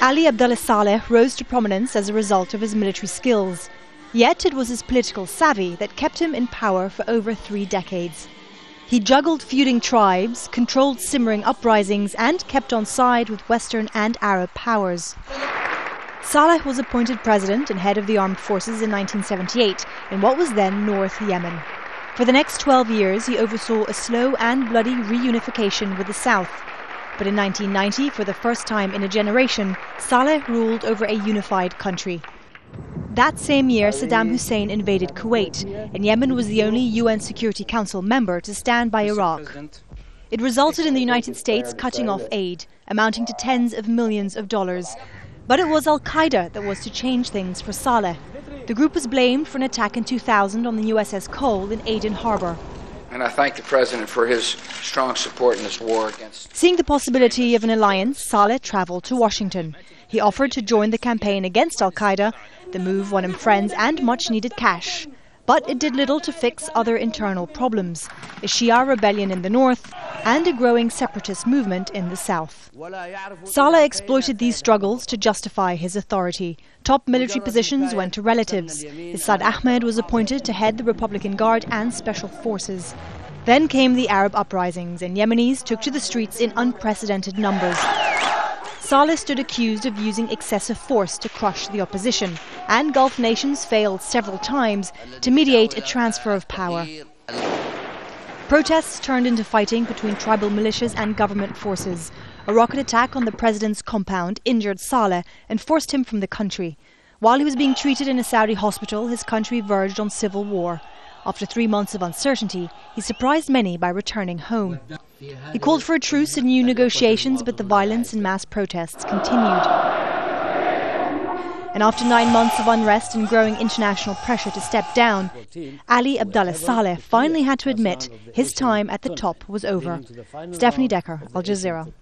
Ali Abdullah Saleh rose to prominence as a result of his military skills. Yet it was his political savvy that kept him in power for over 3 decades. He juggled feuding tribes, controlled simmering uprisings, and kept on side with Western and Arab powers. Saleh was appointed president and head of the armed forces in 1978 in what was then North Yemen. For the next 12 years, he oversaw a slow and bloody reunification with the south. But in 1990, for the first time in a generation, Saleh ruled over a unified country. That same year, Saddam Hussein invaded Kuwait, and Yemen was the only UN Security Council member to stand by Iraq. It resulted in the United States cutting off aid, amounting to tens of millions of dollars. But it was Al-Qaeda that was to change things for Saleh. The group was blamed for an attack in 2000 on the USS Cole in Aden Harbor. And I thank the President for his strong support in this war against... Seeing the possibility of an alliance, Saleh travelled to Washington. He offered to join the campaign against Al-Qaeda. The move won him friends and much-needed cash. But it did little to fix other internal problems, a Shia rebellion in the north and a growing separatist movement in the south. Saleh exploited these struggles to justify his authority. Top military positions went to relatives. His son Ahmed was appointed to head the Republican Guard and Special Forces. Then came the Arab uprisings, and Yemenis took to the streets in unprecedented numbers. Saleh stood accused of using excessive force to crush the opposition, and Gulf nations failed several times to mediate a transfer of power. Protests turned into fighting between tribal militias and government forces. A rocket attack on the president's compound injured Saleh and forced him from the country. While he was being treated in a Saudi hospital, his country verged on civil war. After 3 months of uncertainty, he surprised many by returning home. He called for a truce and new negotiations, but the violence and mass protests continued. And after 9 months of unrest and growing international pressure to step down, Ali Abdullah Saleh finally had to admit his time at the top was over. Dekker, Al Jazeera.